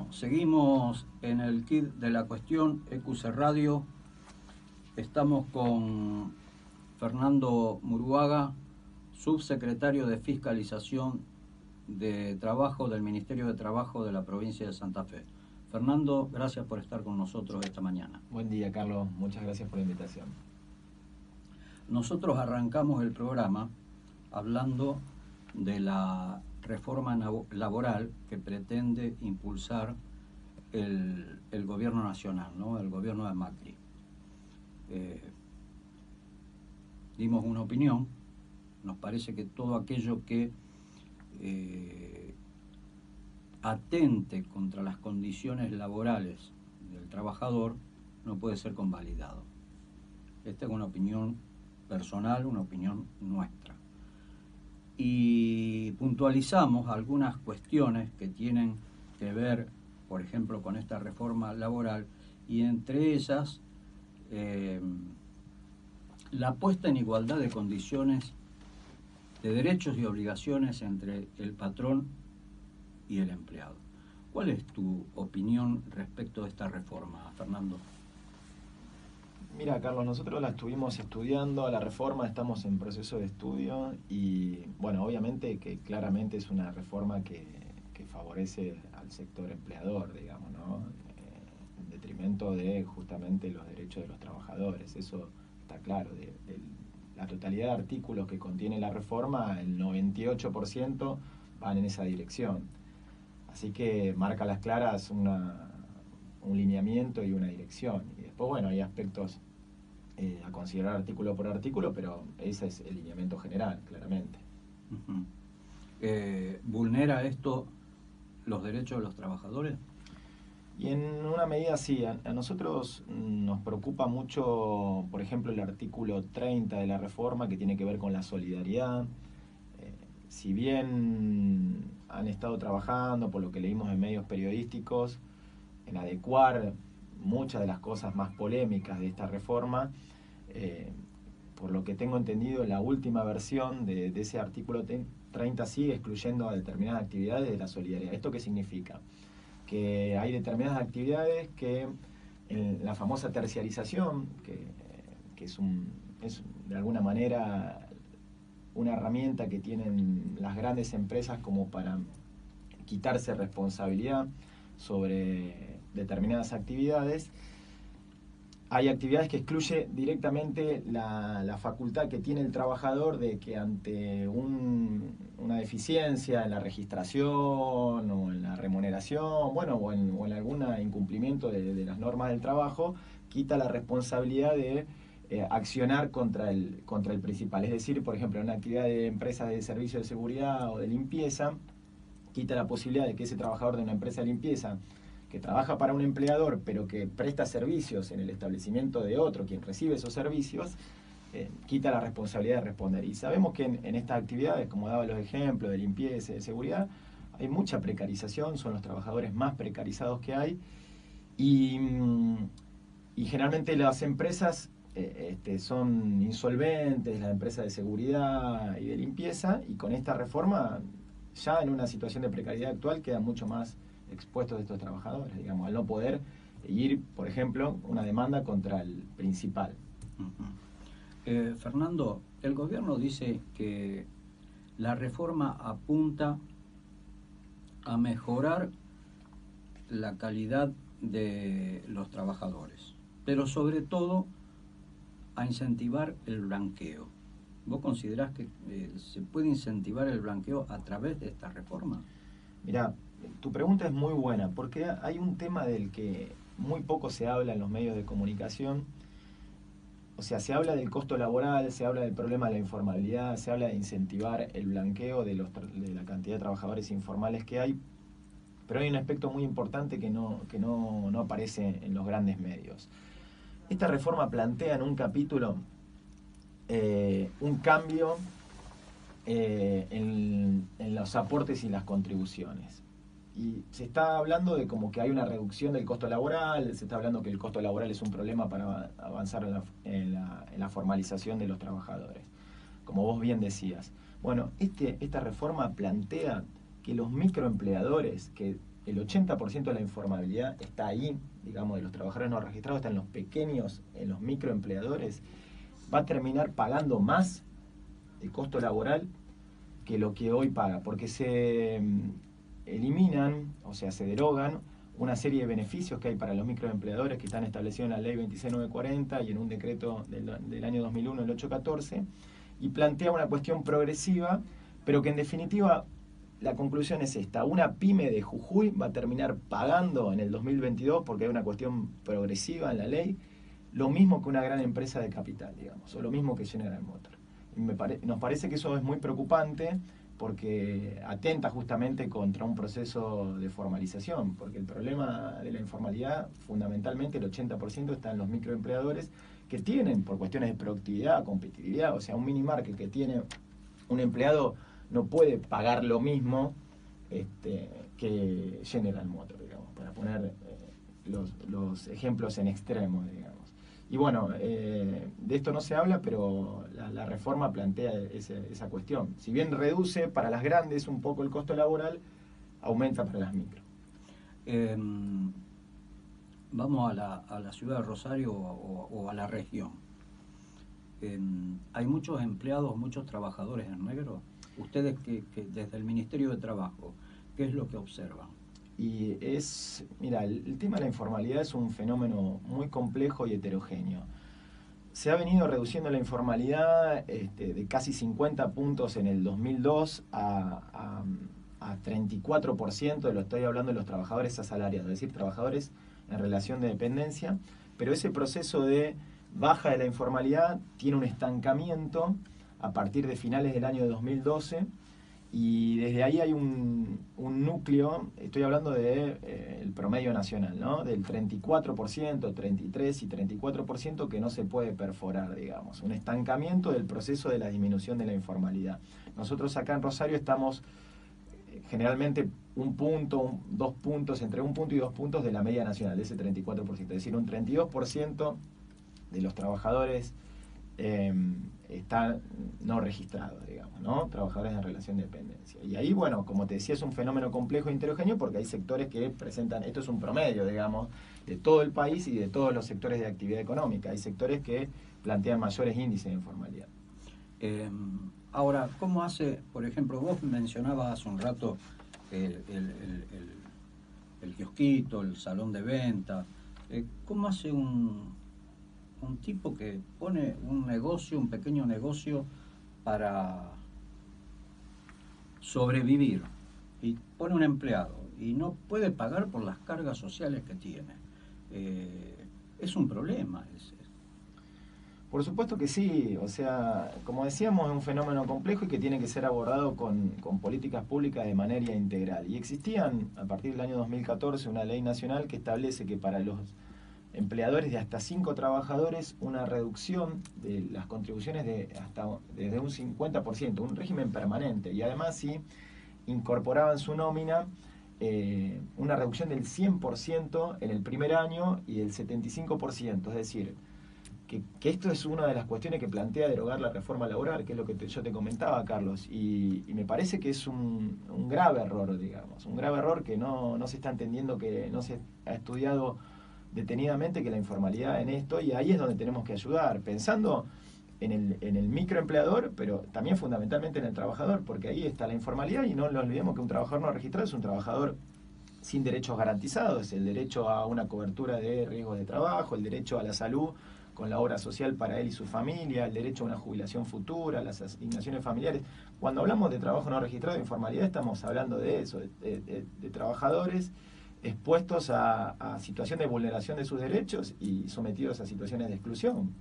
Bueno, seguimos en el kit de la cuestión, EQC Radio. Estamos con Fernando Muruaga, subsecretario de Fiscalización de Trabajo del Ministerio de Trabajo de la provincia de Santa Fe. Fernando, gracias por estar con nosotros esta mañana. Buen día, Carlos. Muchas gracias por la invitación. Nosotros arrancamos el programa hablando de la reforma laboral que pretende impulsar el gobierno nacional, ¿no? El gobierno de Macri. Dimos una opinión. Nos parece que todo aquello que atente contra las condiciones laborales del trabajador no puede ser convalidado. Esta es una opinión personal, una opinión nuestra. Y puntualizamos algunas cuestiones que tienen que ver, por ejemplo, con esta reforma laboral, y entre ellas la puesta en igualdad de condiciones, de derechos y obligaciones entre el patrón y el empleado. ¿Cuál es tu opinión respecto de esta reforma, Fernando? Mira, Carlos, nosotros la estuvimos estudiando, a la reforma estamos en proceso de estudio y, bueno, obviamente que claramente es una reforma que favorece al sector empleador, digamos, ¿no? En detrimento de justamente los derechos de los trabajadores. Eso está claro. De la totalidad de artículos que contiene la reforma, el 98% van en esa dirección. Así que marca a las claras un lineamiento y una dirección. Y después, bueno, hay aspectos a considerar artículo por artículo, pero ese es el lineamiento general, claramente. ¿Vulnera esto los derechos de los trabajadores? Y en una medida sí. A nosotros nos preocupa mucho, por ejemplo, el artículo 30 de la reforma, que tiene que ver con la solidaridad. Si bien han estado trabajando, por lo que leímos en medios periodísticos, en adecuar muchas de las cosas más polémicas de esta reforma, por lo que tengo entendido, la última versión de ese artículo 30 sigue excluyendo a determinadas actividades de la solidaridad. ¿Esto qué significa? Que hay determinadas actividades que en la famosa terciarización, que es de alguna manera una herramienta que tienen las grandes empresas como para quitarse responsabilidad sobre determinadas actividades. Hay actividades que excluye directamente la facultad que tiene el trabajador de que ante una deficiencia en la registración o en la remuneración, bueno, o en algún incumplimiento de las normas del trabajo, quita la responsabilidad de accionar contra el principal. Es decir, por ejemplo, en una actividad de empresas de servicio de seguridad o de limpieza, quita la posibilidad de que ese trabajador de una empresa de limpieza que trabaja para un empleador, pero que presta servicios en el establecimiento de otro, quien recibe esos servicios, quita la responsabilidad de responder. Y sabemos que en estas actividades, como daba los ejemplos de limpieza y de seguridad, hay mucha precarización, son los trabajadores más precarizados que hay, y generalmente las empresas son insolventes, las empresas de seguridad y de limpieza, y con esta reforma, ya en una situación de precariedad actual, quedan mucho más expuestos estos trabajadores, digamos, al no poder ir, por ejemplo, una demanda contra el principal. Fernando, el gobierno dice que la reforma apunta a mejorar la calidad de los trabajadores, pero sobre todo a incentivar el blanqueo. ¿Vos considerás que se puede incentivar el blanqueo a través de esta reforma? Mirá, tu pregunta es muy buena, porque hay un tema del que muy poco se habla en los medios de comunicación. O sea, se habla del costo laboral, se habla del problema de la informalidad, se habla de incentivar el blanqueo de la cantidad de trabajadores informales que hay, pero hay un aspecto muy importante que no aparece en los grandes medios. Esta reforma plantea en un capítulo un cambio en los aportes y las contribuciones. Y se está hablando de como que hay una reducción del costo laboral, se está hablando que el costo laboral es un problema para avanzar en la formalización de los trabajadores, como vos bien decías. Bueno, esta reforma plantea que los microempleadores, que el 80% de la informabilidad está ahí, digamos, de los trabajadores no registrados, está en los pequeños, en los microempleadores, va a terminar pagando más de costo laboral que lo que hoy paga, porque se eliminan, o sea, se derogan una serie de beneficios que hay para los microempleadores que están establecidos en la ley 26940 y en un decreto del año 2001, el 814, y plantea una cuestión progresiva, pero que en definitiva la conclusión es esta: una pyme de Jujuy va a terminar pagando en el 2022, porque hay una cuestión progresiva en la ley, lo mismo que una gran empresa de capital, digamos, o lo mismo que General Motors. Nos parece que eso es muy preocupante porque atenta justamente contra un proceso de formalización, porque el problema de la informalidad, fundamentalmente el 80% está en los microempleadores que tienen, por cuestiones de productividad, competitividad, o sea, un mini market que tiene un empleado no puede pagar lo mismo que General Motors, digamos, para poner los ejemplos en extremos, digamos. Y bueno, de esto no se habla, pero la reforma plantea esa cuestión. Si bien reduce para las grandes un poco el costo laboral, aumenta para las micro. Vamos a la ciudad de Rosario o a la región. Hay muchos empleados, muchos trabajadores en negro. Ustedes que desde el Ministerio de Trabajo, ¿qué es lo que observan? Y mira, el tema de la informalidad es un fenómeno muy complejo y heterogéneo. Se ha venido reduciendo la informalidad de casi 50 puntos en el 2002 a 34%, lo estoy hablando de los trabajadores asalariados, es decir, trabajadores en relación de dependencia, pero ese proceso de baja de la informalidad tiene un estancamiento a partir de finales del año 2012. Y desde ahí hay un núcleo, estoy hablando del promedio nacional, ¿no? Del 34%, 33 y 34% que no se puede perforar, digamos. Un estancamiento del proceso de la disminución de la informalidad. Nosotros acá en Rosario estamos generalmente un punto, 2 puntos, entre 1 punto y 2 puntos de la media nacional, de ese 34%. Es decir, un 32% de los trabajadores están no registrados, digamos, ¿no? Trabajadores en relación de dependencia. Y ahí, bueno, como te decía, es un fenómeno complejo e heterogéneo porque hay sectores que presentan, esto es un promedio, digamos, de todo el país y de todos los sectores de actividad económica. Hay sectores que plantean mayores índices de informalidad. Ahora, ¿cómo hace, por ejemplo, vos mencionabas hace un rato el kiosquito, el salón de venta? ¿Cómo hace un tipo que pone un negocio, un pequeño negocio para sobrevivir y pone un empleado y no puede pagar por las cargas sociales que tiene? Es un problema ese. Por supuesto que sí, o sea, como decíamos, es un fenómeno complejo y que tiene que ser abordado con políticas públicas de manera integral. Y existían, a partir del año 2014, una ley nacional que establece que para los empleadores de hasta 5 trabajadores, una reducción de las contribuciones desde un 50%, un régimen permanente, y además sí incorporaba en su nómina una reducción del 100% en el primer año y del 75%, es decir, que esto es una de las cuestiones que plantea derogar la reforma laboral, que es lo que yo te comentaba, Carlos, y me parece que es un grave error, digamos, un grave error que no se está entendiendo, que no se ha estudiado detenidamente que la informalidad en esto, y ahí es donde tenemos que ayudar, pensando en el microempleador, pero también fundamentalmente en el trabajador, porque ahí está la informalidad, y no lo olvidemos que un trabajador no registrado es un trabajador sin derechos garantizados, el derecho a una cobertura de riesgos de trabajo, el derecho a la salud con la obra social para él y su familia, el derecho a una jubilación futura, las asignaciones familiares. Cuando hablamos de trabajo no registrado, de informalidad, estamos hablando de eso, de trabajadores expuestos a situación de vulneración de sus derechos y sometidos a situaciones de exclusión.